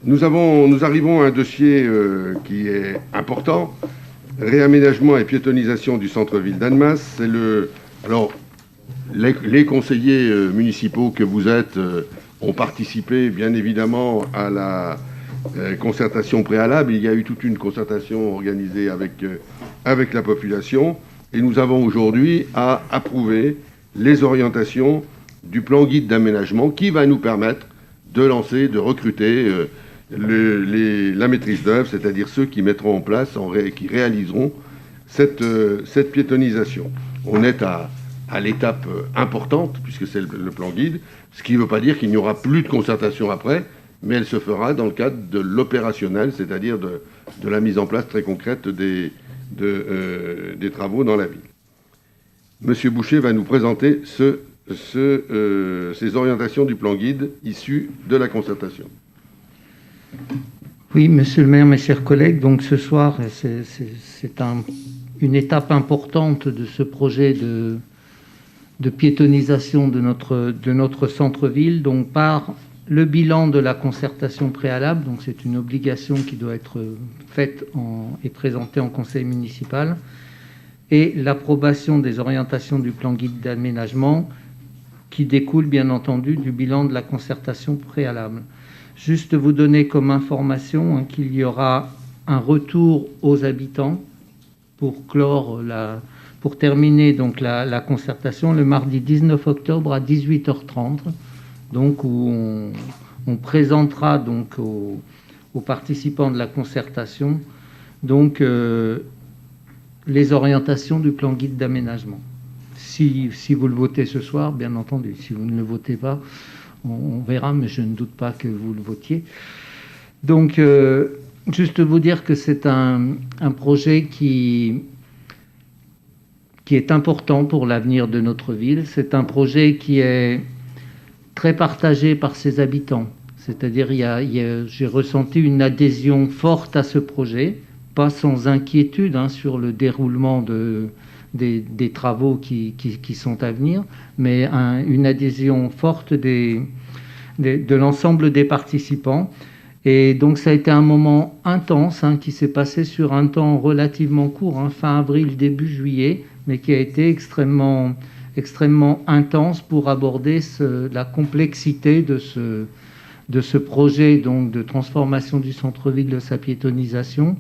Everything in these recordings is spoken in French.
Nous arrivons à un dossier qui est important. Réaménagement et piétonisation du centre-ville d'Annemasse. Alors, les conseillers municipaux que vous êtes ont participé, bien évidemment, à la concertation préalable. Il y a eu toute une concertation organisée avec la population. Et nous avons aujourd'hui à approuver les orientations du plan guide d'aménagement qui va nous permettre de recruter la maîtrise d'œuvre, c'est-à-dire ceux qui mettront en place, qui réaliseront cette piétonisation. On est à l'étape importante, puisque c'est le plan guide, ce qui ne veut pas dire qu'il n'y aura plus de concertation après, mais elle se fera dans le cadre de l'opérationnel, c'est-à-dire de la mise en place très concrète des travaux dans la ville. Monsieur Boucher va nous présenter ces orientations du plan guide issues de la concertation. Oui, monsieur le maire, mes chers collègues, donc ce soir, c'est une étape importante de ce projet de piétonisation de notre centre-ville, donc par le bilan de la concertation préalable, donc c'est une obligation qui doit être faite et présentée en conseil municipal, et l'approbation des orientations du plan guide d'aménagement qui découle bien entendu du bilan de la concertation préalable. Juste vous donner comme information qu'il y aura un retour aux habitants pour terminer donc la concertation le mardi 19 octobre à 18h30, donc où on présentera donc aux participants de la concertation donc les orientations du plan guide d'aménagement. Si vous le votez ce soir, bien entendu. Si vous ne le votez pas, on verra, mais je ne doute pas que vous le votiez. Donc, juste vous dire que c'est un projet qui est important pour l'avenir de notre ville. C'est un projet qui est très partagé par ses habitants. C'est-à-dire, j'ai ressenti une adhésion forte à ce projet, pas sans inquiétude sur le déroulement des travaux qui sont à venir, mais une adhésion forte de l'ensemble des participants. Et donc ça a été un moment intense qui s'est passé sur un temps relativement court, fin avril, début juillet, mais qui a été extrêmement intense pour aborder la complexité de ce projet donc, de transformation du centre-ville, de sa piétonisation,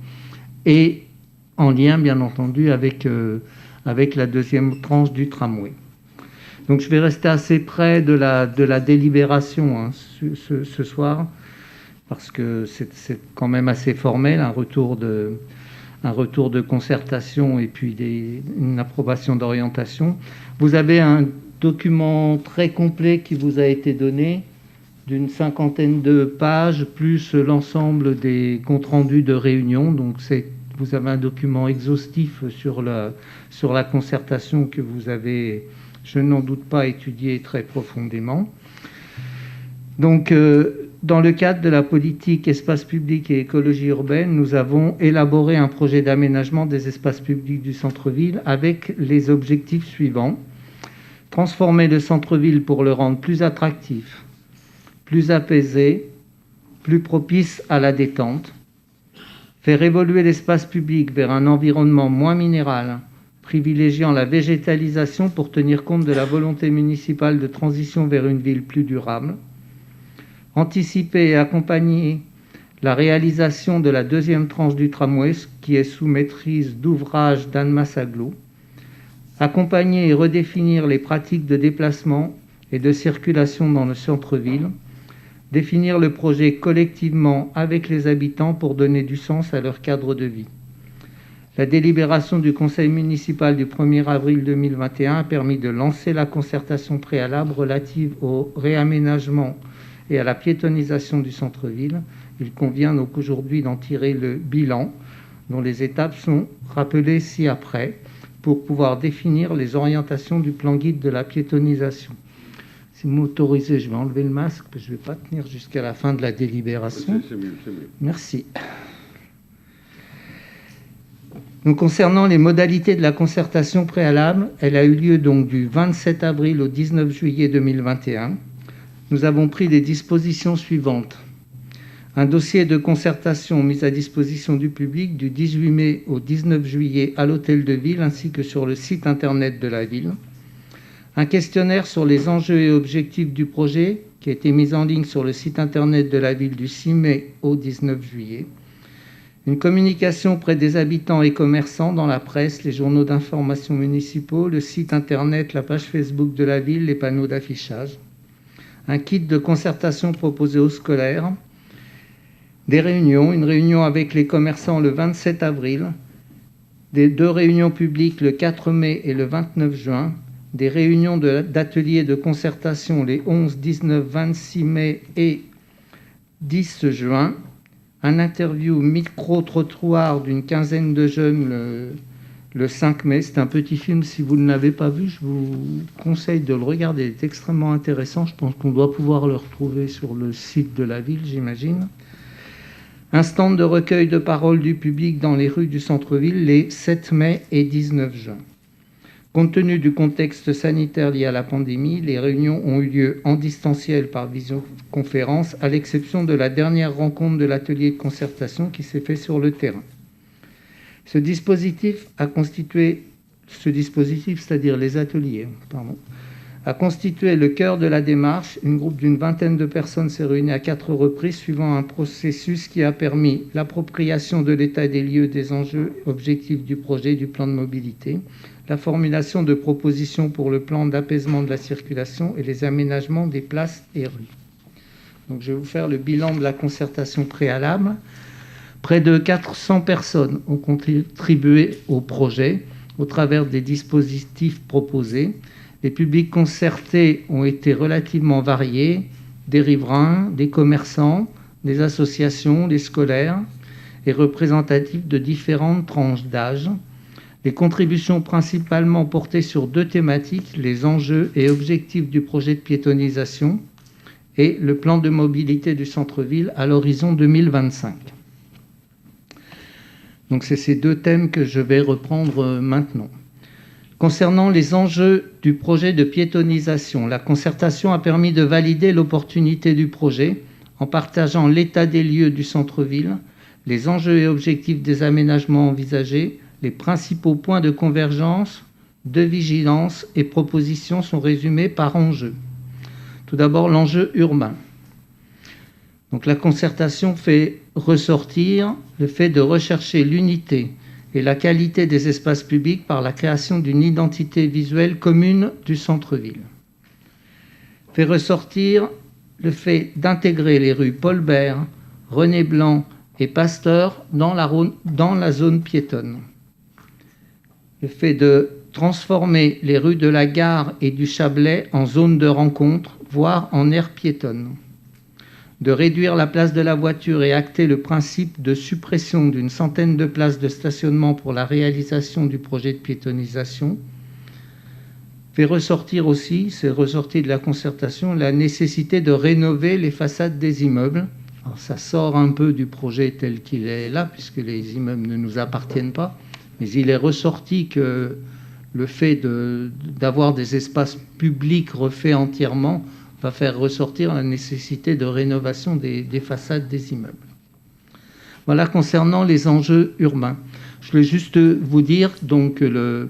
et en lien bien entendu avec la deuxième tranche du tramway. Donc je vais rester assez près de la délibération ce soir, parce que c'est quand même assez formel, un retour de concertation et puis une approbation d'orientation. Vous avez un document très complet qui vous a été donné, d'une 50aine de pages, plus l'ensemble des comptes rendus de réunion. Donc vous avez un document exhaustif sur la concertation que vous avez, je n'en doute pas, étudié très profondément. Donc, dans le cadre de la politique espace public et écologie urbaine, nous avons élaboré un projet d'aménagement des espaces publics du centre-ville avec les objectifs suivants. Transformer le centre-ville pour le rendre plus attractif, plus apaisé, plus propice à la détente. Faire évoluer l'espace public vers un environnement moins minéral, privilégiant la végétalisation pour tenir compte de la volonté municipale de transition vers une ville plus durable. Anticiper et accompagner la réalisation de la deuxième tranche du tramway qui est sous maîtrise d'ouvrage d'Annemasse Agglo. Accompagner et redéfinir les pratiques de déplacement et de circulation dans le centre-ville. Définir le projet collectivement avec les habitants pour donner du sens à leur cadre de vie. La délibération du conseil municipal du 1er avril 2021 a permis de lancer la concertation préalable relative au réaménagement et à la piétonisation du centre-ville. Il convient donc aujourd'hui d'en tirer le bilan, dont les étapes sont rappelées ci-après, pour pouvoir définir les orientations du plan guide de la piétonisation. Si vous m'autorisez, je vais enlever le masque, parce que je ne vais pas tenir jusqu'à la fin de la délibération. C'est mieux. Merci. Donc, concernant les modalités de la concertation préalable, elle a eu lieu donc du 27 avril au 19 juillet 2021. Nous avons pris les dispositions suivantes. Un dossier de concertation mis à disposition du public du 18 mai au 19 juillet à l'hôtel de ville ainsi que sur le site internet de la ville. Un questionnaire sur les enjeux et objectifs du projet qui a été mis en ligne sur le site internet de la ville du 6 mai au 19 juillet. Une communication auprès des habitants et commerçants dans la presse, les journaux d'information municipaux, le site internet, la page Facebook de la ville, les panneaux d'affichage. Un kit de concertation proposé aux scolaires. Des réunions, une réunion avec les commerçants le 27 avril, deux réunions publiques le 4 mai et le 29 juin, des réunions d'ateliers de concertation les 11, 19, 26 mai et 10 juin, un interview micro-trottoir d'une quinzaine de jeunes le 5 mai. C'est un petit film, si vous ne l'avez pas vu, je vous conseille de le regarder, il est extrêmement intéressant. Je pense qu'on doit pouvoir le retrouver sur le site de la ville, j'imagine. Un stand de recueil de parole du public dans les rues du centre-ville les 7 mai et 19 juin. Compte tenu du contexte sanitaire lié à la pandémie, les réunions ont eu lieu en distanciel par visioconférence, à l'exception de la dernière rencontre de l'atelier de concertation qui s'est fait sur le terrain. Ce dispositif, c'est-à-dire les ateliers, a constitué le cœur de la démarche. Un groupe d'une vingtaine de personnes s'est réuni à 4 reprises, suivant un processus qui a permis l'appropriation de l'état des lieux, des enjeux objectifs du projet, du plan de mobilité, la formulation de propositions pour le plan d'apaisement de la circulation et les aménagements des places et rues. Donc, je vais vous faire le bilan de la concertation préalable. Près de 400 personnes ont contribué au projet au travers des dispositifs proposés. Les publics concertés ont été relativement variés, des riverains, des commerçants, des associations, des scolaires, et représentatifs de différentes tranches d'âge. Les contributions principalement portaient sur 2 thématiques, les enjeux et objectifs du projet de piétonisation et le plan de mobilité du centre-ville à l'horizon 2025. Donc c'est ces 2 thèmes que je vais reprendre maintenant. Concernant les enjeux du projet de piétonisation, la concertation a permis de valider l'opportunité du projet en partageant l'état des lieux du centre-ville, les enjeux et objectifs des aménagements envisagés, les principaux points de convergence, de vigilance et propositions sont résumés par enjeu. Tout d'abord, l'enjeu urbain. Donc, la concertation fait ressortir le fait de rechercher l'unité et la qualité des espaces publics par la création d'une identité visuelle commune du centre-ville. Fait ressortir le fait d'intégrer les rues Paul Bert, René Blanc et Pasteur dans la zone piétonne. Le fait de transformer les rues de la Gare et du Chablais en zone de rencontre, voire en aire piétonne. De réduire la place de la voiture et acter le principe de suppression d'une centaine de places de stationnement pour la réalisation du projet de piétonisation. Fait ressortir aussi, c'est ressorti de la concertation, la nécessité de rénover les façades des immeubles. Alors, ça sort un peu du projet tel qu'il est là, puisque les immeubles ne nous appartiennent pas, mais il est ressorti que le fait d'avoir des espaces publics refaits entièrement va faire ressortir la nécessité de rénovation des façades des immeubles. Voilà concernant les enjeux urbains. Je voulais juste vous dire donc, que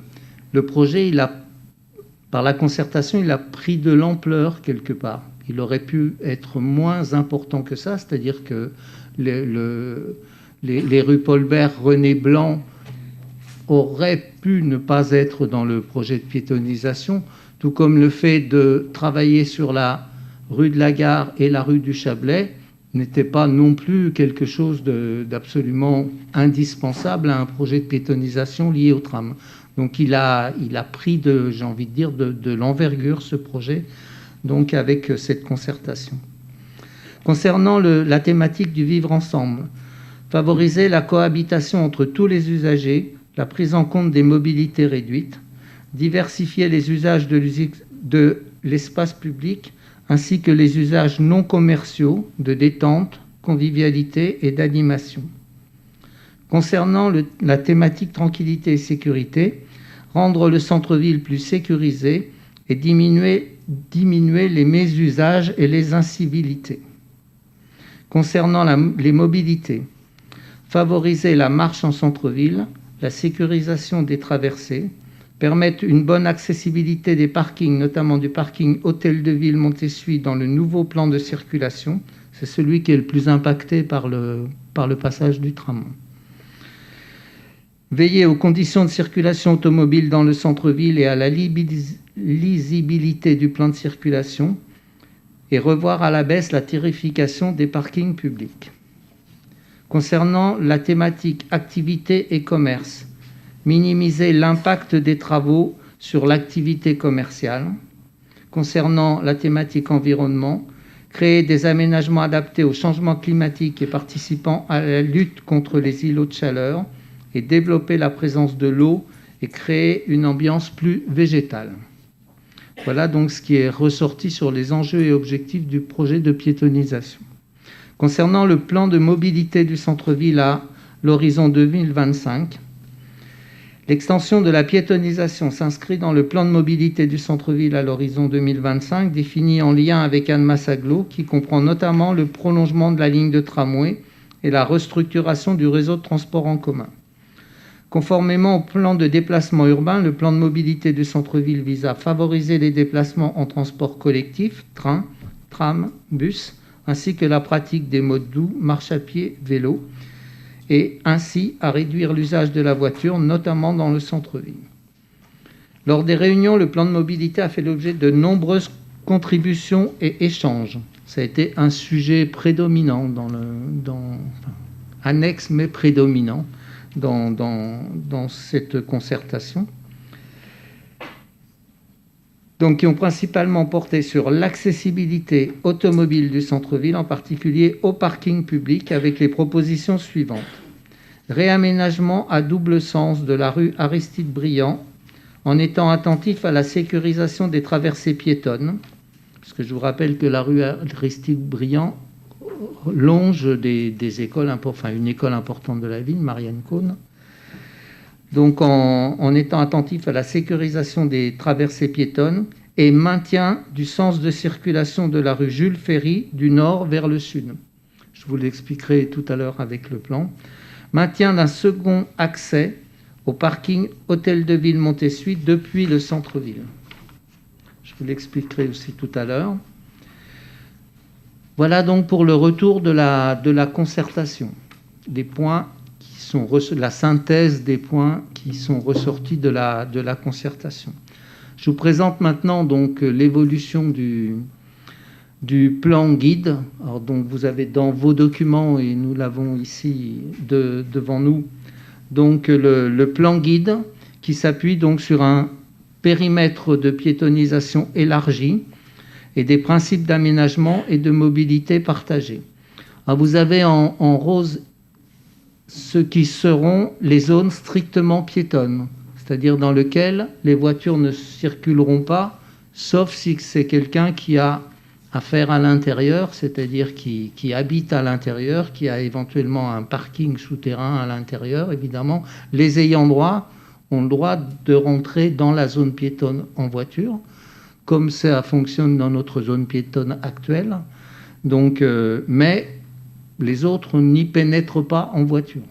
le projet, par la concertation, il a pris de l'ampleur quelque part. Il aurait pu être moins important que ça, c'est-à-dire que les rues Paul Bert, René Blanc auraient pu ne pas être dans le projet de piétonisation, tout comme le fait de travailler sur la rue de la Gare et la rue du Chablais n'était pas non plus quelque chose d'absolument indispensable à un projet de piétonisation lié au tram. Donc il a pris, j'ai envie de dire, de l'envergure ce projet, donc avec cette concertation. Concernant la thématique du vivre ensemble, favoriser la cohabitation entre tous les usagers, la prise en compte des mobilités réduites, diversifier les usages de l'espace public, ainsi que les usages non commerciaux de détente, convivialité et d'animation. Concernant la thématique tranquillité et sécurité, rendre le centre-ville plus sécurisé et diminuer les mésusages et les incivilités. Concernant les mobilités, favoriser la marche en centre-ville, la sécurisation des traversées, permettre une bonne accessibilité des parkings, notamment du parking Hôtel de Ville Montessuie dans le nouveau plan de circulation. C'est celui qui est le plus impacté par le passage du tram. Veiller aux conditions de circulation automobile dans le centre-ville et à la lisibilité du plan de circulation et revoir à la baisse la tarification des parkings publics. Concernant la thématique activité et commerce, minimiser l'impact des travaux sur l'activité commerciale. Concernant la thématique environnement, créer des aménagements adaptés au changement climatique et participant à la lutte contre les îlots de chaleur et développer la présence de l'eau et créer une ambiance plus végétale. Voilà donc ce qui est ressorti sur les enjeux et objectifs du projet de piétonisation. Concernant le plan de mobilité du centre-ville à l'horizon 2025, l'extension de la piétonisation s'inscrit dans le plan de mobilité du centre-ville à l'horizon 2025, défini en lien avec Annemasse Agglo, qui comprend notamment le prolongement de la ligne de tramway et la restructuration du réseau de transport en commun. Conformément au plan de déplacement urbain, le plan de mobilité du centre-ville vise à favoriser les déplacements en transport collectif, train, tram, bus, ainsi que la pratique des modes doux, marche à pied, vélo, et ainsi à réduire l'usage de la voiture, notamment dans le centre-ville. Lors des réunions, le plan de mobilité a fait l'objet de nombreuses contributions et échanges. Ça a été un sujet prédominant, annexe mais prédominant dans cette concertation. Donc, qui ont principalement porté sur l'accessibilité automobile du centre-ville, en particulier au parking public, avec les propositions suivantes. Réaménagement à double sens de la rue Aristide-Briand, en étant attentif à la sécurisation des traversées piétonnes, parce que je vous rappelle que la rue Aristide-Briand longe des écoles, une école importante de la ville, Marianne Cône. Donc en étant attentif à la sécurisation des traversées piétonnes et maintien du sens de circulation de la rue Jules Ferry du nord vers le sud. Je vous l'expliquerai tout à l'heure avec le plan. Maintien d'un second accès au parking Hôtel de Ville Montessuie depuis le centre-ville. Je vous l'expliquerai aussi tout à l'heure. Voilà donc pour le retour de la concertation, des points qui sont la synthèse des points qui sont ressortis de la concertation. Je vous présente maintenant donc l'évolution du plan guide. Alors donc vous avez dans vos documents, et nous l'avons ici devant nous, donc le plan guide qui s'appuie donc sur un périmètre de piétonisation élargi et des principes d'aménagement et de mobilité partagés. Alors vous avez en rose ce qui seront les zones strictement piétonnes, c'est-à-dire dans lesquelles les voitures ne circuleront pas, sauf si c'est quelqu'un qui a affaire à l'intérieur, c'est-à-dire qui habite à l'intérieur, qui a éventuellement un parking souterrain à l'intérieur. Évidemment, les ayants droit ont le droit de rentrer dans la zone piétonne en voiture, comme ça fonctionne dans notre zone piétonne actuelle. Donc, mais les autres n'y pénètrent pas en voiture.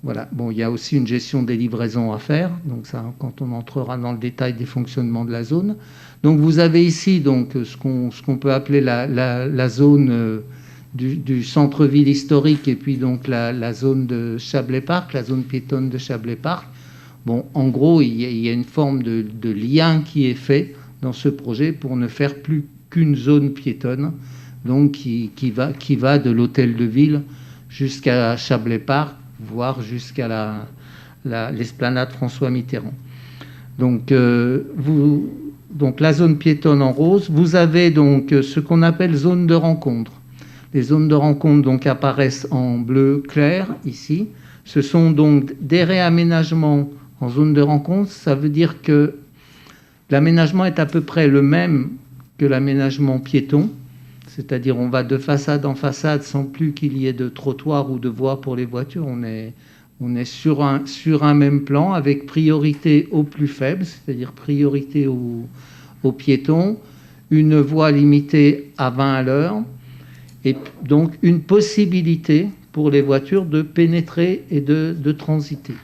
Voilà. Bon, il y a aussi une gestion des livraisons à faire. Donc ça, quand on entrera dans le détail des fonctionnements de la zone. Donc vous avez ici donc ce qu'on peut appeler la zone du centre-ville historique et puis donc la zone de Chablais-Parc, la zone piétonne de Chablais-Parc. Bon, en gros, il y a une forme de lien qui est fait dans ce projet pour ne faire plus qu'une zone piétonne, donc qui va de l'hôtel de ville jusqu'à Chablais-Parc, voire jusqu'à l'esplanade François Mitterrand. Donc, donc la zone piétonne en rose, vous avez donc ce qu'on appelle zone de rencontre. Les zones de rencontre donc apparaissent en bleu clair ici. Ce sont donc des réaménagements en zone de rencontre. Ça veut dire que l'aménagement est à peu près le même que l'aménagement piéton, c'est-à-dire on va de façade en façade sans plus qu'il y ait de trottoir ou de voie pour les voitures. On est sur un même plan avec priorité aux plus faibles, c'est-à-dire priorité aux piétons, une voie limitée à 20 à l'heure et donc une possibilité pour les voitures de pénétrer et de transiter.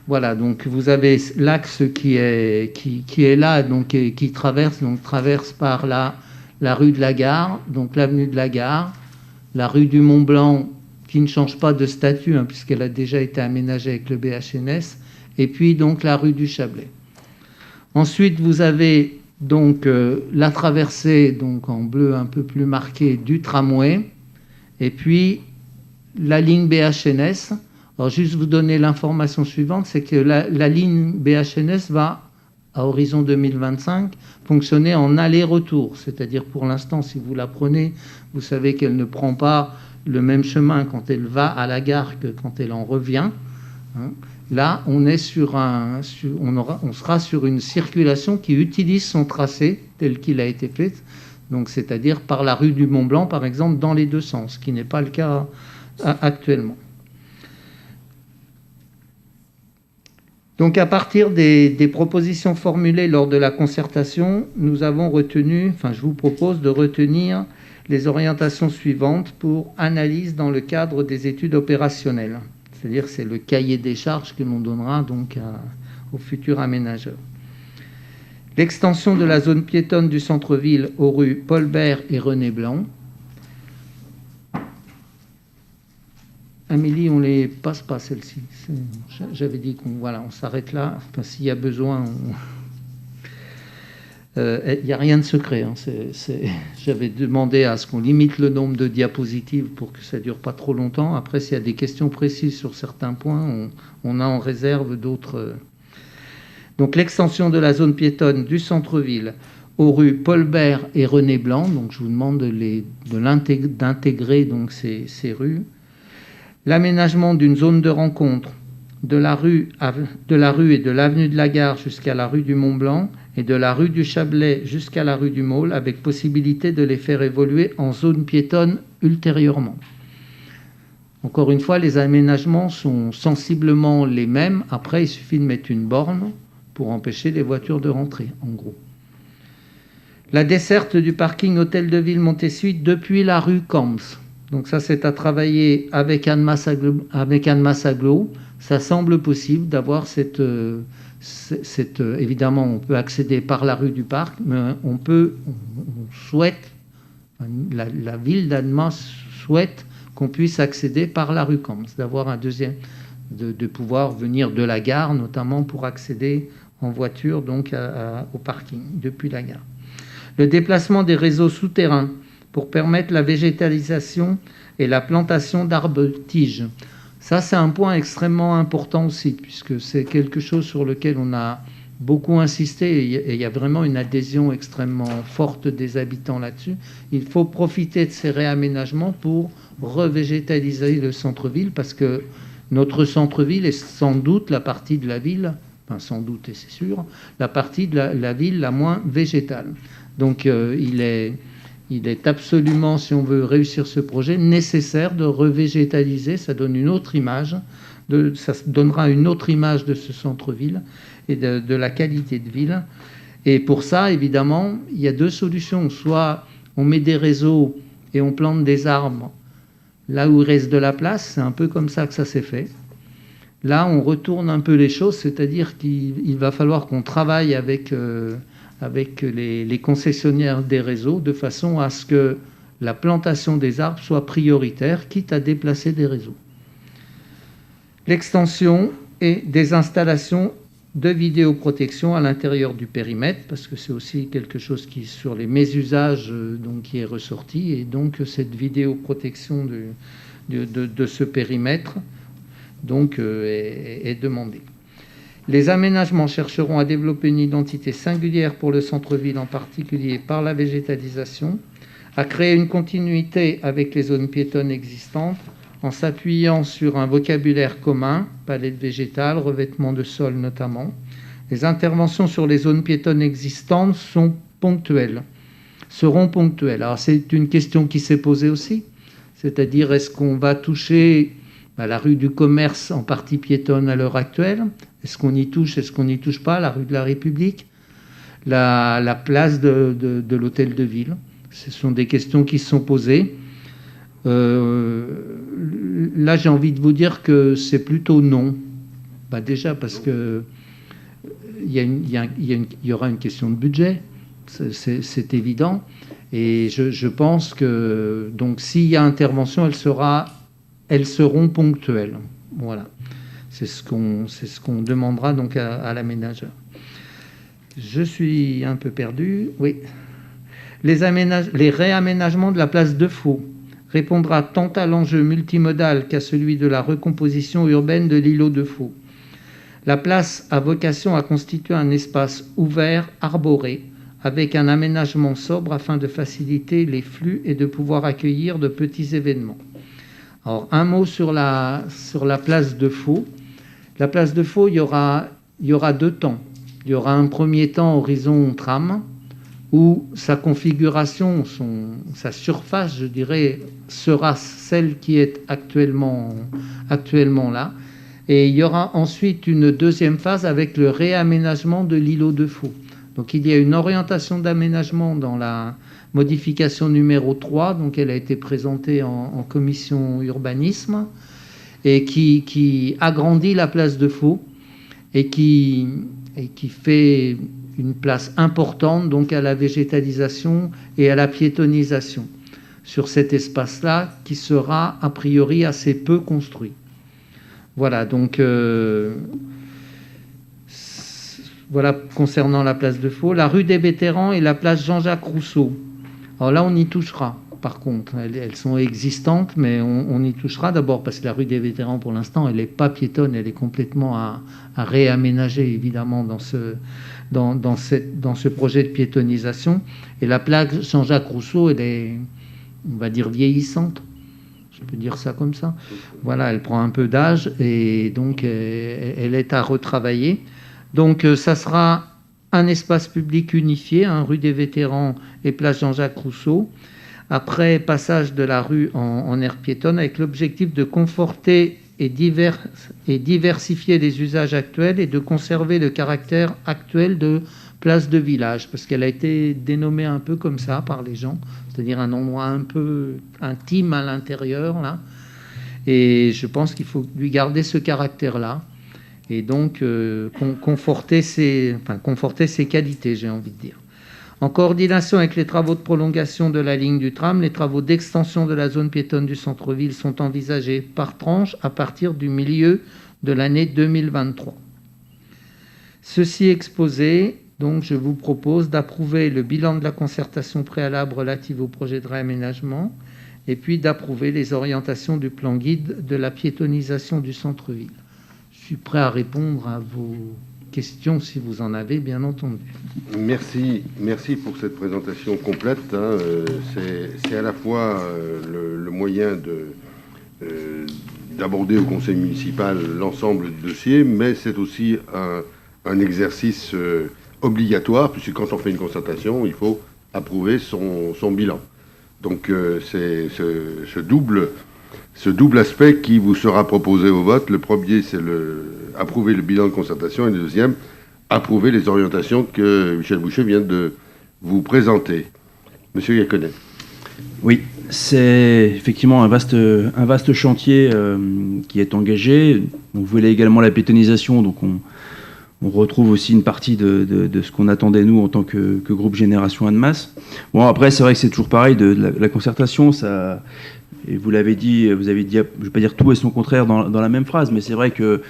Voilà, donc vous avez l'axe qui est là, donc qui traverse par la rue de la Gare, donc l'avenue de la Gare, la rue du Mont-Blanc, qui ne change pas de statut, hein, puisqu'elle a déjà été aménagée avec le BHNS, et puis donc la rue du Chablais. Ensuite, vous avez donc la traversée, donc en bleu un peu plus marqué, du tramway, et puis la ligne BHNS. Alors, juste vous donner l'information suivante, c'est que la ligne BHNS va, à horizon 2025, fonctionner en aller-retour. C'est-à-dire, pour l'instant, si vous la prenez, vous savez qu'elle ne prend pas le même chemin quand elle va à la gare que quand elle en revient. Hein. Là, on sera sur une circulation qui utilise son tracé tel qu'il a été fait, donc c'est-à-dire par la rue du Mont-Blanc, par exemple, dans les deux sens, ce qui n'est pas le cas actuellement. Donc, à partir des propositions formulées lors de la concertation, nous avons retenu, je vous propose de retenir les orientations suivantes pour analyse dans le cadre des études opérationnelles. C'est-à-dire que c'est le cahier des charges que l'on donnera donc aux futurs aménageurs. L'extension de la zone piétonne du centre-ville aux rues Paul Bert et René Blanc. Amélie, on les passe pas celles-ci. J'avais dit on s'arrête là. Enfin, s'il y a besoin, il n'y a rien de secret. Hein. J'avais demandé à ce qu'on limite le nombre de diapositives pour que ça ne dure pas trop longtemps. Après, s'il y a des questions précises sur certains points, on a en réserve d'autres. Donc, l'extension de la zone piétonne du centre-ville aux rues Paul Bert et René Blanc. Donc, je vous demande d'intégrer donc ces rues. L'aménagement d'une zone de rencontre de la rue et de l'avenue de la Gare jusqu'à la rue du Mont-Blanc et de la rue du Chablais jusqu'à la rue du Maule, avec possibilité de les faire évoluer en zone piétonne ultérieurement. Encore une fois, les aménagements sont sensiblement les mêmes. Après, il suffit de mettre une borne pour empêcher les voitures de rentrer, en gros. La desserte du parking Hôtel de Ville Montessuie depuis la rue Camps. Donc ça, c'est à travailler avec Annemasse Agglo. Ça semble possible d'avoir cette évidemment, on peut accéder par la rue du Parc, mais la ville d'Annemasse souhaite qu'on puisse accéder par la rue Camps, d'avoir un deuxième, de pouvoir venir de la gare, notamment pour accéder en voiture donc au parking depuis la gare. Le déplacement des réseaux souterrains pour permettre la végétalisation et la plantation d'arbres-tiges. Ça, c'est un point extrêmement important aussi, puisque c'est quelque chose sur lequel on a beaucoup insisté, et il y a vraiment une adhésion extrêmement forte des habitants là-dessus. Il faut profiter de ces réaménagements pour revégétaliser le centre-ville, parce que notre centre-ville est sans doute la partie de la ville, enfin sans doute et c'est sûr, la partie de la ville la moins végétale. Donc il est absolument, si on veut réussir ce projet, nécessaire de revégétaliser. Ça donne une autre image, ça donnera une autre image de ce centre-ville et de la qualité de ville. Et pour ça, évidemment, il y a deux solutions. Soit on met des réseaux et on plante des arbres là où il reste de la place. C'est un peu comme ça que ça s'est fait. Là, on retourne un peu les choses, c'est-à-dire qu'il va falloir qu'on travaille avec les concessionnaires des réseaux de façon à ce que la plantation des arbres soit prioritaire, quitte à déplacer des réseaux. L'extension et des installations de vidéoprotection à l'intérieur du périmètre, parce que c'est aussi quelque chose qui, sur les mésusages, donc, qui est ressorti, et donc cette vidéoprotection de ce périmètre donc, est demandée. Les aménagements chercheront à développer une identité singulière pour le centre-ville, en particulier par la végétalisation, à créer une continuité avec les zones piétonnes existantes, en s'appuyant sur un vocabulaire commun, palette végétale, revêtement de sol notamment. Les interventions sur les zones piétonnes existantes seront ponctuelles. Alors c'est une question qui s'est posée aussi, c'est-à-dire est-ce qu'on va toucher la rue du Commerce en partie piétonne à l'heure actuelle? Est-ce qu'on y touche? Est-ce qu'on n'y touche pas? La rue de la République, la place de l'Hôtel de Ville. Ce sont des questions qui se sont posées. Là, j'ai envie de vous dire que c'est plutôt non. Bah déjà parce que il y aura une question de budget, c'est évident. Et je pense que donc s'il y a intervention, elles seront ponctuelles. Voilà, c'est ce qu'on demandera donc à l'aménageur. Je suis un peu perdu. Oui, les réaménagements de la place de Faux répondra tant à l'enjeu multimodal qu'à celui de la recomposition urbaine de l'îlot de Faux. La place a vocation à constituer un espace ouvert, arboré, avec un aménagement sobre afin de faciliter les flux et de pouvoir accueillir de petits événements. Alors, un mot sur la place de Faux. La place de Faux, il y aura 2 temps. Il y aura un premier temps horizon tram, où sa configuration, sa surface, je dirais, sera celle qui est actuellement là. Et il y aura ensuite une deuxième phase avec le réaménagement de l'îlot de Faux. Donc il y a une orientation d'aménagement dans la modification numéro 3, donc elle a été présentée en commission urbanisme, et qui agrandit la place de Faux et qui fait une place importante donc à la végétalisation et à la piétonisation sur cet espace-là qui sera a priori assez peu construit. Voilà, donc voilà concernant la place de Faux. La rue des Vétérans et la place Jean-Jacques Rousseau. Alors là, on y touchera. Par contre, elles sont existantes, mais on y touchera d'abord parce que la rue des Vétérans, pour l'instant, elle n'est pas piétonne, elle est complètement à réaménager, évidemment, dans ce projet de piétonisation. Et la place Jean-Jacques Rousseau, elle est, on va dire, vieillissante. Je peux dire ça comme ça. Voilà, elle prend un peu d'âge et donc elle est à retravailler. Donc ça sera un espace public unifié, rue des Vétérans et place Jean-Jacques Rousseau. Après passage de la rue en aire piétonne, avec l'objectif de conforter et diversifier les usages actuels et de conserver le caractère actuel de place de village, parce qu'elle a été dénommée un peu comme ça par les gens, c'est-à-dire un endroit un peu intime à l'intérieur, là. Et je pense qu'il faut lui garder ce caractère-là, et donc conforter ses qualités, j'ai envie de dire. En coordination avec les travaux de prolongation de la ligne du tram, les travaux d'extension de la zone piétonne du centre-ville sont envisagés par tranche à partir du milieu de l'année 2023. Ceci exposé, donc je vous propose d'approuver le bilan de la concertation préalable relative au projet de réaménagement et puis d'approuver les orientations du plan guide de la piétonisation du centre-ville. Je suis prêt à répondre à vos questions si vous en avez, bien entendu. Merci pour cette présentation complète. C'est à la fois le moyen d'aborder au conseil municipal l'ensemble du dossier, mais c'est aussi un exercice obligatoire, puisque quand on fait une concertation, il faut approuver son bilan. Donc c'est ce double aspect qui vous sera proposé au vote. Le premier, c'est approuver le bilan de concertation, et le deuxième, approuver les orientations que Michel Boucher vient de vous présenter. Monsieur Yaconnay. Oui, c'est effectivement un vaste chantier qui est engagé. On voulait également la piétonisation, donc on retrouve aussi une partie de ce qu'on attendait nous en tant que groupe Génération Annemasse. Bon, après, c'est vrai que c'est toujours pareil, de la concertation, ça... Et vous l'avez dit, je ne vais pas dire tout et son contraire dans la même phrase, mais c'est vrai que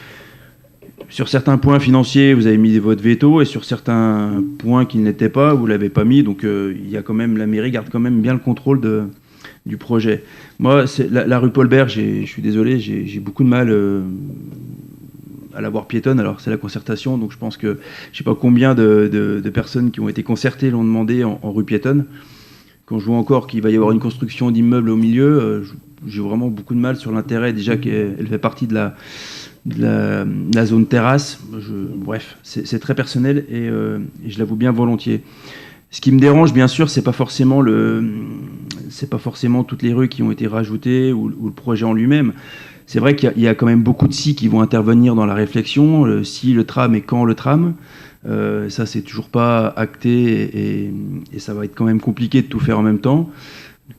sur certains points financiers, vous avez mis votre veto, et sur certains points qui n'étaient pas, vous ne l'avez pas mis. Donc il y a quand même, la mairie garde quand même bien le contrôle du projet. Moi, la rue Paul-Bert, je suis désolé, j'ai beaucoup de mal à la voir piétonne. Alors c'est la concertation, donc je pense que je ne sais pas combien de personnes qui ont été concertées l'ont demandé en rue piétonne. Quand je vois encore qu'il va y avoir une construction d'immeubles au milieu, j'ai vraiment beaucoup de mal sur l'intérêt, déjà qu'elle fait partie de la zone terrasse. Bref, c'est très personnel et je l'avoue bien volontiers. Ce qui me dérange, bien sûr, c'est pas forcément toutes les rues qui ont été rajoutées ou le projet en lui-même. C'est vrai qu'il y a quand même beaucoup de si qui vont intervenir dans la réflexion. Le si, le tram et quand le tram. Ça, c'est toujours pas acté et ça va être quand même compliqué de tout faire en même temps.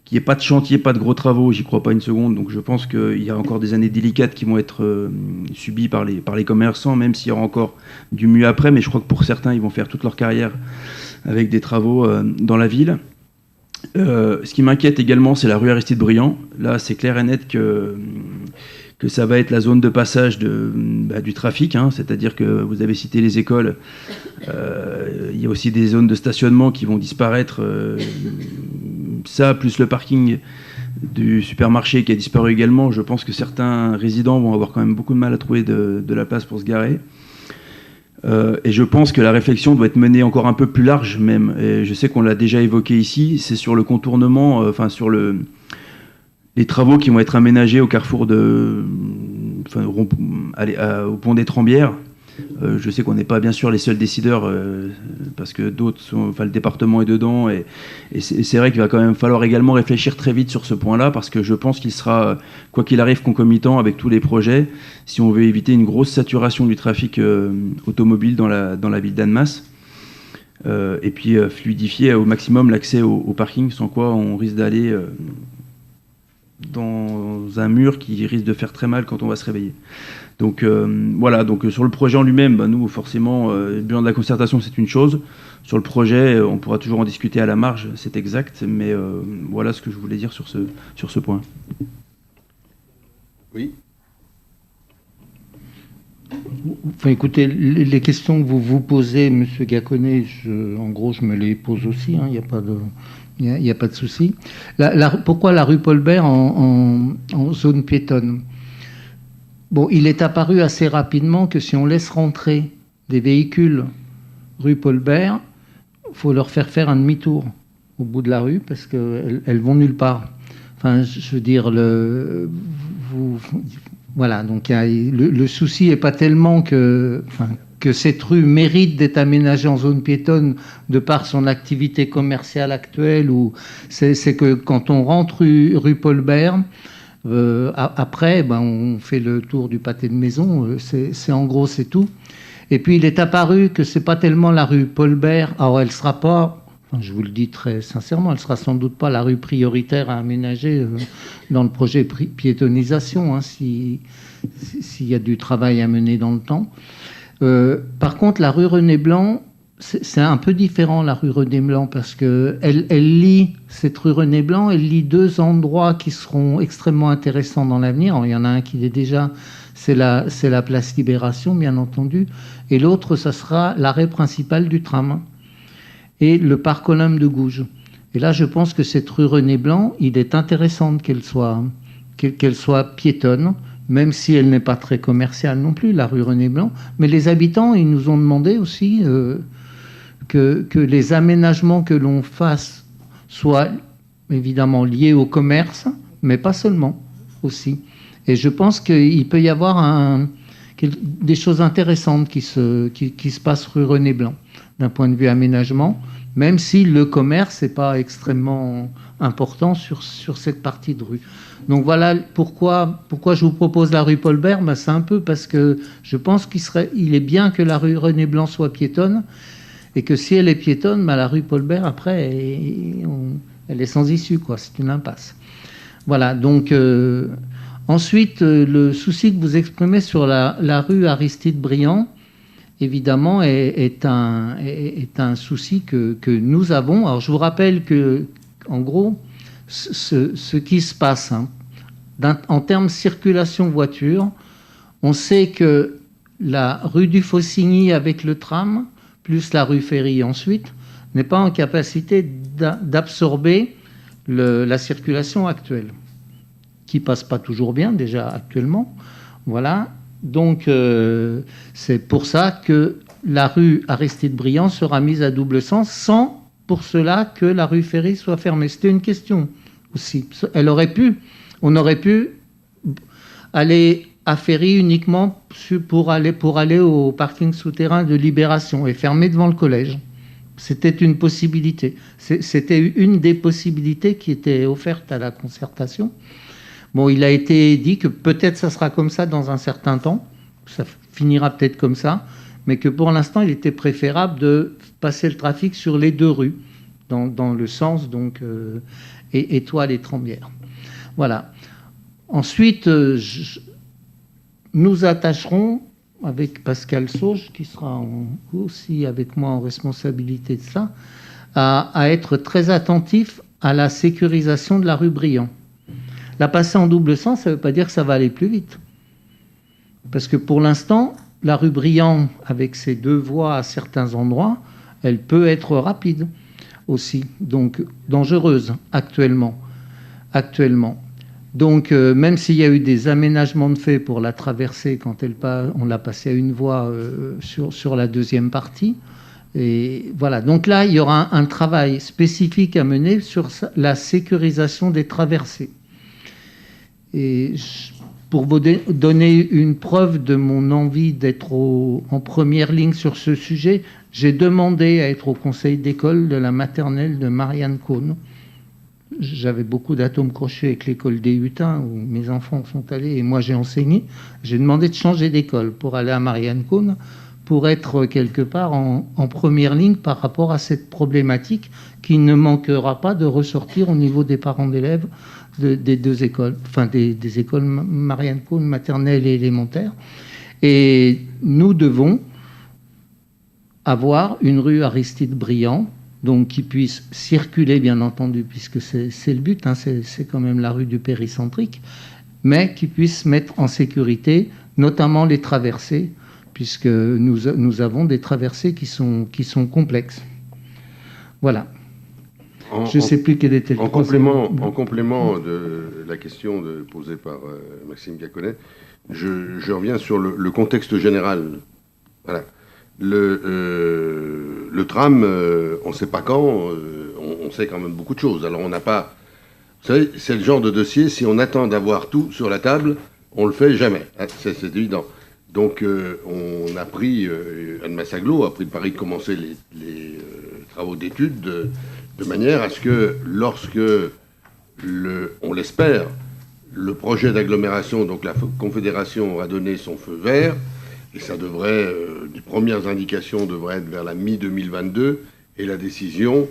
qu'il n'y ait pas de chantier, pas de gros travaux, j'y crois pas une seconde. Donc je pense qu'il y a encore des années délicates qui vont être subies par les commerçants, même s'il y aura encore du mieux après. Mais je crois que pour certains, ils vont faire toute leur carrière avec des travaux dans la ville. Ce qui m'inquiète également, c'est la rue Aristide Briand. Là, c'est clair et net que ça va être la zone de passage du trafic, hein. C'est-à-dire que vous avez cité les écoles, il y a aussi des zones de stationnement qui vont disparaître. Ça, plus le parking du supermarché qui a disparu également, je pense que certains résidents vont avoir quand même beaucoup de mal à trouver de la place pour se garer. Et je pense que la réflexion doit être menée encore un peu plus large même. Et je sais qu'on l'a déjà évoqué ici, c'est sur le contournement, sur les travaux qui vont être aménagés au carrefour au pont des Trembières. Je sais qu'on n'est pas bien sûr les seuls décideurs parce que d'autres le département est dedans et c'est vrai qu'il va quand même falloir également réfléchir très vite sur ce point-là parce que je pense qu'il sera, quoi qu'il arrive, concomitant avec tous les projets si on veut éviter une grosse saturation du trafic automobile dans la ville d'Annemasse et puis fluidifier au maximum l'accès au parking, sans quoi on risque d'aller dans un mur qui risque de faire très mal quand on va se réveiller. Donc voilà, donc sur le projet en lui-même, nous forcément, le bilan de la concertation c'est une chose. Sur le projet, on pourra toujours en discuter à la marge, c'est exact, mais voilà ce que je voulais dire sur ce point. Oui. Enfin, écoutez, les questions que vous vous posez, M. Gaconnet, en gros, je me les pose aussi, hein, il n'y a pas de souci. Pourquoi la rue Paul-Bert en zone piétonne ? Bon, il est apparu assez rapidement que si on laisse rentrer des véhicules rue Paul-Bert, il faut leur faire un demi-tour au bout de la rue parce qu'elles vont nulle part. Enfin, je veux dire, voilà, donc le souci n'est pas tellement que cette rue mérite d'être aménagée en zone piétonne de par son activité commerciale actuelle, ou c'est que quand on rentre rue Paul-Bert, après, on fait le tour du pâté de maison, c'est en gros, c'est tout. Et puis, il est apparu que c'est pas tellement la rue Paul-Bert, alors elle sera pas, je vous le dis très sincèrement, elle sera sans doute pas la rue prioritaire à aménager dans le projet piétonisation, hein, s'il y a du travail à mener dans le temps. Par contre, la rue René-Blanc, c'est un peu différent, la rue René-Blanc, parce qu'elle lie, cette rue René-Blanc, elle lie deux endroits qui seront extrêmement intéressants dans l'avenir. Alors, il y en a un qui est déjà, c'est la place Libération, bien entendu, et l'autre, ça sera l'arrêt principal du tram et le parc Olympe de Gouges. Et là, je pense que cette rue René-Blanc, il est intéressant qu'elle soit piétonne, même si elle n'est pas très commerciale non plus, la rue René-Blanc. Mais les habitants, ils nous ont demandé aussi que les aménagements que l'on fasse soient évidemment liés au commerce, mais pas seulement aussi. Et je pense qu'il peut y avoir des choses intéressantes qui se passent rue René-Blanc, d'un point de vue aménagement, même si le commerce n'est pas extrêmement important sur cette partie de rue. Donc voilà pourquoi je vous propose la rue Paul-Bert. C'est un peu parce que je pense qu'il est bien que la rue René-Blanc soit piétonne, et que si elle est piétonne, la rue Paul-Bert, après, elle est sans issue, quoi. C'est une impasse. Voilà, donc ensuite, le souci que vous exprimez sur la rue Aristide Briand, évidemment, est un souci que nous avons. Alors, je vous rappelle que, en gros, ce qui se passe, hein, en termes de circulation voiture, on sait que la rue du Faucigny avec le tram, plus la rue Ferry ensuite, n'est pas en capacité d'absorber la circulation actuelle, qui passe pas toujours bien déjà actuellement. Voilà. Donc, c'est pour ça que la rue Aristide Briand sera mise à double sens, sans pour cela que la rue Ferry soit fermée. C'était une question aussi. On aurait pu aller à Ferry uniquement pour aller au parking souterrain de Libération et fermer devant le collège. C'était une possibilité. C'était une des possibilités qui était offerte à la concertation. Bon, il a été dit que peut-être ça sera comme ça dans un certain temps, ça finira peut-être comme ça, mais que pour l'instant, il était préférable de passer le trafic sur les deux rues, dans le sens donc et Étoile et Trembières. Voilà. Ensuite, nous attacherons, avec Pascal Sauge, qui sera aussi avec moi en responsabilité de ça, à être très attentif à la sécurisation de la rue Briand. La passer en double sens, ça ne veut pas dire que ça va aller plus vite. Parce que pour l'instant, la rue Briand, avec ses 2 voies à certains endroits, elle peut être rapide aussi, donc dangereuse actuellement. Donc, même s'il y a eu des aménagements de fait pour la traverser quand on l'a passée à une voie sur la deuxième partie. Et voilà. Donc là, il y aura un travail spécifique à mener sur la sécurisation des traversées. Et pour vous donner une preuve de mon envie d'être en première ligne sur ce sujet, j'ai demandé à être au conseil d'école de la maternelle de Marianne Cône. J'avais beaucoup d'atomes crochés avec l'école des Hutins, où mes enfants sont allés et moi j'ai enseigné. J'ai demandé de changer d'école pour aller à Marianne Cône, pour être quelque part en première ligne par rapport à cette problématique qui ne manquera pas de ressortir au niveau des parents d'élèves des 2 écoles, enfin des écoles Marianne Cône, maternelle et élémentaire. Et nous devons avoir une rue Aristide Briand, donc qui puisse circuler, bien entendu, puisque c'est le but, hein, c'est quand même la rue du péricentrique, mais qui puisse mettre en sécurité notamment les traversées, puisque nous avons des traversées qui sont complexes. Voilà. Je ne sais plus quel était le en complément de la question posée par Maxime Gaconnet, je reviens sur le contexte général. Voilà. Le tram, on ne sait pas quand, on sait quand même beaucoup de choses. Alors on n'a pas... Vous savez, c'est le genre de dossier, si on attend d'avoir tout sur la table, on ne le fait jamais. C'est évident. Donc on a pris, Annemasse Aglo a pris le pari de commencer les travaux d'études de manière à ce que lorsque, on l'espère, le projet d'agglomération, donc la Confédération aura donné son feu vert, et ça devrait, les premières indications devraient être vers la mi-2022, et la décision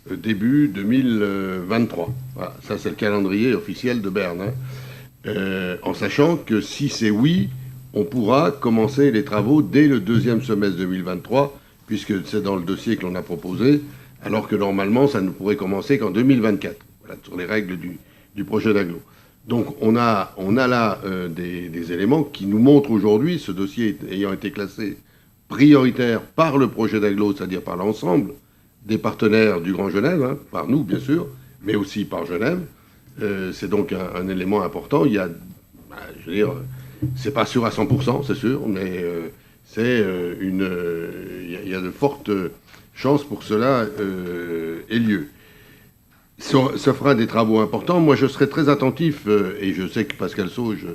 début 2023. Voilà, ça c'est le calendrier officiel de Berne. Hein. En sachant que si c'est oui, on pourra commencer les travaux dès le 2e semestre 2023, puisque c'est dans le dossier que l'on a proposé, alors que normalement ça ne pourrait commencer qu'en 2024, voilà, sur les règles du projet d'agglo. Donc on a là des éléments qui nous montrent aujourd'hui, ce dossier ayant été classé prioritaire par le projet d'agglo, c'est-à-dire par l'ensemble des partenaires du Grand Genève, hein, par nous bien sûr, mais aussi par Genève. C'est donc un élément important. Il y a, je veux dire, c'est pas sûr à 100%, c'est sûr, mais il y a de fortes chances pour que cela ait lieu. Ça fera des travaux importants. Moi, je serai très attentif, et je sais que Pascal Sauge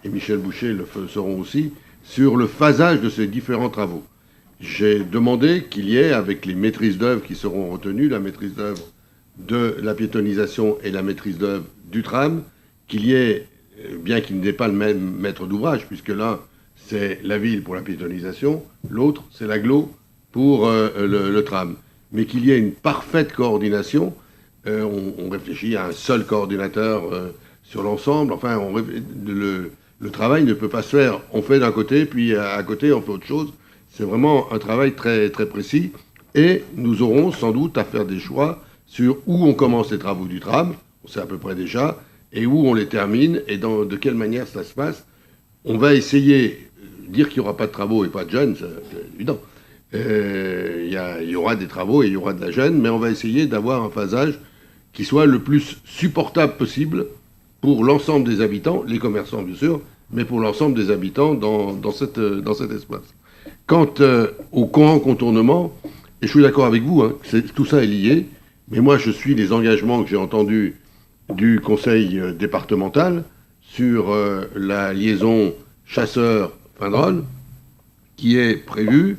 et Michel Boucher le seront aussi, sur le phasage de ces différents travaux. J'ai demandé qu'il y ait, avec les maîtrises d'œuvre qui seront retenues, la maîtrise d'œuvre de la piétonisation et la maîtrise d'œuvre du tram, qu'il y ait, bien qu'il n'ait pas le même maître d'ouvrage, puisque l'un, c'est la ville pour la piétonisation, l'autre, c'est l'agglo pour le tram, mais qu'il y ait une parfaite coordination. On réfléchit à un seul coordinateur sur l'ensemble. Enfin, le travail ne peut pas se faire. On fait d'un côté, puis à côté, on fait autre chose. C'est vraiment un travail très, très précis. Et nous aurons sans doute à faire des choix sur où on commence les travaux du tram, on sait à peu près déjà, et où on les termine, et de quelle manière ça se passe. On va essayer, dire qu'il n'y aura pas de travaux et pas de jeunes, c'est évident. Il y aura des travaux et il y aura de la jeune, mais on va essayer d'avoir un phasage qui soit le plus supportable possible pour l'ensemble des habitants, les commerçants bien sûr, mais pour l'ensemble des habitants dans cet espace. Quant au grand contournement, et je suis d'accord avec vous, hein, tout ça est lié, mais moi je suis les engagements que j'ai entendus du conseil départemental sur la liaison Chasseurs-Findrol, qui est prévue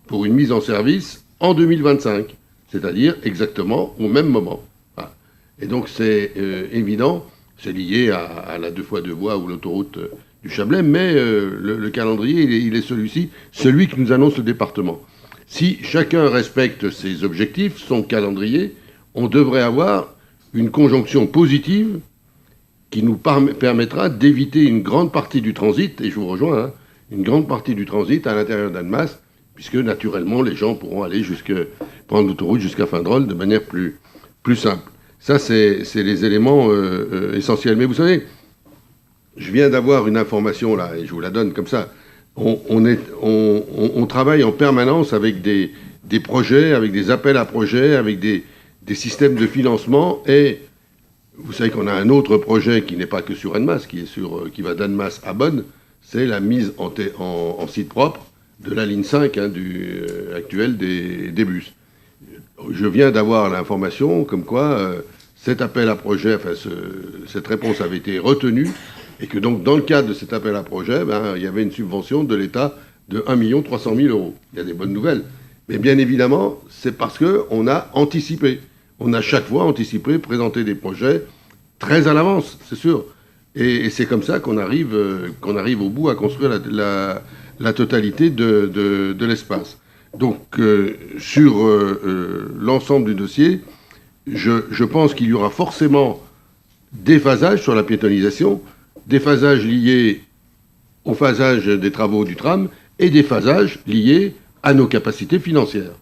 pour une mise en service en 2025, c'est-à-dire exactement au même moment. Voilà. Et donc c'est évident, c'est lié à la 2x2 voies ou l'autoroute du Chablais, mais le calendrier, il est celui-ci, celui que nous annonce le département. Si chacun respecte ses objectifs, son calendrier, on devrait avoir une conjonction positive qui nous permettra d'éviter une grande partie du transit, et je vous rejoins, hein, une grande partie du transit à l'intérieur d'Annemasse, puisque naturellement les gens pourront aller prendre l'autoroute jusqu'à Findrol de manière plus simple. Ça, c'est les éléments essentiels. Mais vous savez, je viens d'avoir une information là, et je vous la donne comme ça. On travaille en permanence avec des projets, avec des appels à projets, avec des systèmes de financement, et vous savez qu'on a un autre projet qui n'est pas que sur Annemasse, qui va d'Annemasse à Bonn, c'est la mise en site propre de la ligne 5 actuelle des bus. Je viens d'avoir l'information comme quoi cet appel à projet, cette réponse avait été retenue, et que donc dans le cadre de cet appel à projet, il y avait une subvention de l'État de 1 300 000 €. Il y a des bonnes nouvelles. Mais bien évidemment, c'est parce qu'on a anticipé. On a chaque fois anticipé, présenté des projets très à l'avance, c'est sûr. Et c'est comme ça qu'on arrive au bout à construire la totalité de l'espace. Donc, sur l'ensemble du dossier, je pense qu'il y aura forcément des phasages sur la piétonisation, des phasages liés au phasage des travaux du tram et des phasages liés à nos capacités financières.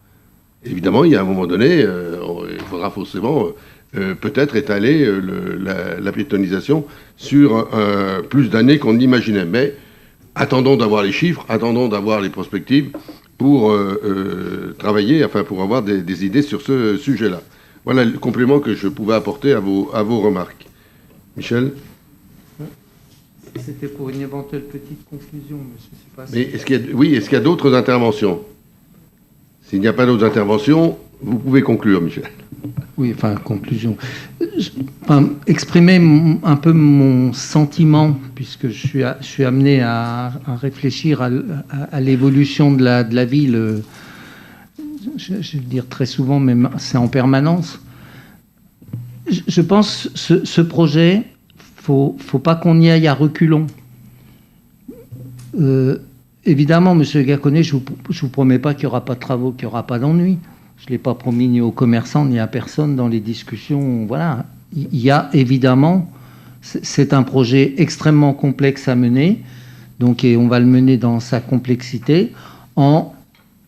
Évidemment, il y a un moment donné, il faudra forcément peut-être étaler la piétonisation sur plus d'années qu'on n'imaginait. Mais attendons d'avoir les chiffres, attendons d'avoir les perspectives pour travailler, pour avoir des idées sur ce sujet-là. Voilà le complément que je pouvais apporter à vos remarques. Michel ? C'était pour une éventuelle petite conclusion, mais je ne sais pas si... Mais est-ce qu'il y a d'autres interventions ? S'il n'y a pas d'autres interventions, vous pouvez conclure, Michel. Oui, conclusion. Exprimer un peu mon sentiment, puisque je suis amené à réfléchir à l'évolution de la ville, je vais dire très souvent, mais c'est en permanence. Je pense que ce projet, faut pas qu'on y aille à reculons. Évidemment, M. Gacconnet, je vous promets pas qu'il n'y aura pas de travaux, qu'il n'y aura pas d'ennui. Je ne l'ai pas promis ni aux commerçants ni à personne dans les discussions. Voilà. Il y a évidemment, c'est un projet extrêmement complexe à mener, et on va le mener dans sa complexité en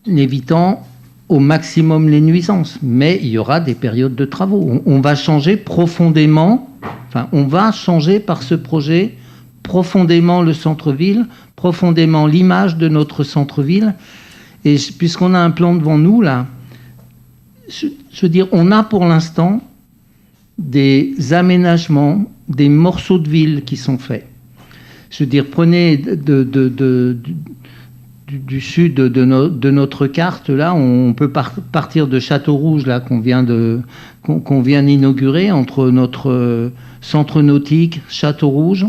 évitant au maximum les nuisances. Mais il y aura des périodes de travaux. On va changer profondément, on va changer par ce projet profondément le centre-ville, profondément l'image de notre centre-ville. Et puisqu'on a un plan devant nous, là, je veux dire, on a pour l'instant des aménagements, des morceaux de ville qui sont faits. Je veux dire, prenez du sud de notre carte, là, on peut partir de Château-Rouge, là, qu'on vient d'inaugurer, entre notre centre nautique, Château-Rouge.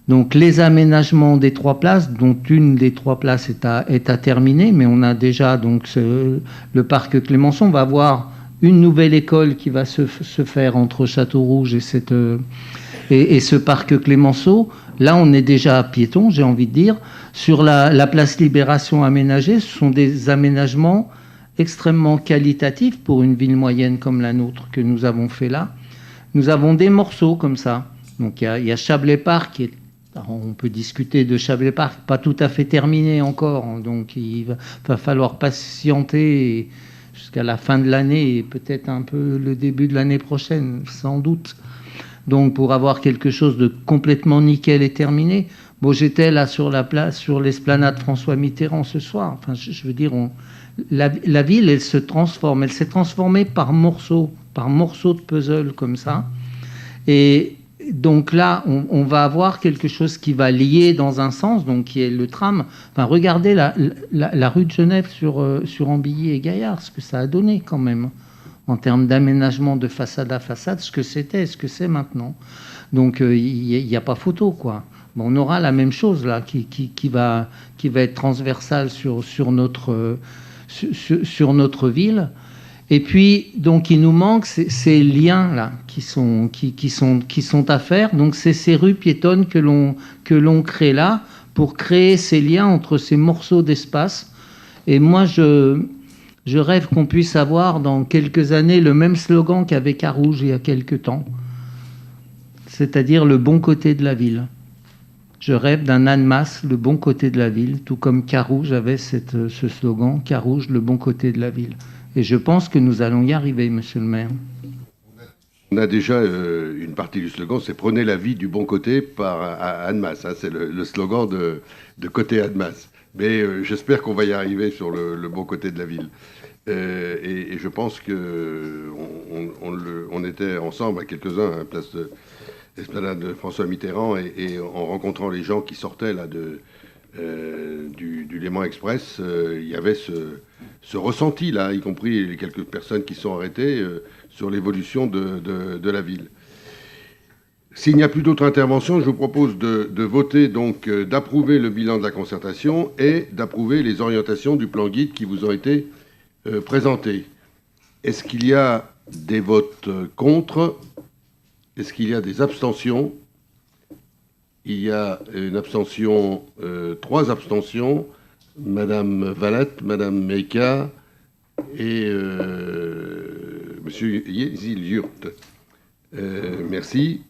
Donc les aménagements des 3 places, dont une des 3 places est à terminer, mais on a déjà le parc Clémenceau. On va avoir une nouvelle école qui va se faire entre Château-Rouge et ce parc Clémenceau. Là, on est déjà à piéton, j'ai envie de dire. Sur la place Libération aménagée, ce sont des aménagements extrêmement qualitatifs pour une ville moyenne comme la nôtre que nous avons fait là. Nous avons des morceaux comme ça. Donc il y a Chablais Park qui est... Alors, on peut discuter de Chablais Park, pas tout à fait terminé encore, donc il va falloir patienter jusqu'à la fin de l'année et peut-être un peu le début de l'année prochaine, sans doute. Donc pour avoir quelque chose de complètement nickel et terminé. Bon, j'étais là sur la place, sur l'esplanade François Mitterrand ce soir. Je veux dire, la ville, elle se transforme. Elle s'est transformée par morceaux de puzzle comme ça. Et donc là, on va avoir quelque chose qui va lier dans un sens, donc qui est le tram. Regardez la rue de Genève sur Ambilly et Gaillard, ce que ça a donné quand même, en termes d'aménagement de façade à façade, ce que c'était, ce que c'est maintenant. Donc il n'y a pas photo, quoi. Bon, on aura la même chose là, qui va être transversale sur notre ville. Et puis, donc, il nous manque ces liens-là qui sont à faire. Donc, c'est ces rues piétonnes que l'on crée là pour créer ces liens entre ces morceaux d'espace. Et moi, je Je rêve qu'on puisse avoir dans quelques années le même slogan qu'avait Carouge il y a quelques temps, c'est-à-dire le bon côté de la ville. Je rêve d'un Annemasse, le bon côté de la ville, tout comme Carouge avait ce slogan, Carouge, le bon côté de la ville. Et je pense que nous allons y arriver, monsieur le maire. On a déjà une partie du slogan, c'est « Prenez la vie du bon côté » par Annemasse. Hein, c'est le slogan de côté Annemasse. Mais j'espère qu'on va y arriver sur le bon côté de la ville. Et je pense qu'on était ensemble à quelques-uns à la place de l'esplanade de François Mitterrand et en rencontrant les gens qui sortaient là du Léman Express, il y avait ce ressenti là, y compris les quelques personnes qui sont arrêtées sur l'évolution de la ville. S'il n'y a plus d'autres interventions, je vous propose de voter donc d'approuver le bilan de la concertation et d'approuver les orientations du plan guide qui vous ont été présentés. Est-ce qu'il y a des votes contre? Est-ce qu'il y a des abstentions? Il y a une abstention, 3 abstentions, Madame Valette, Madame Meika et Monsieur Yezil-Yurt. Merci.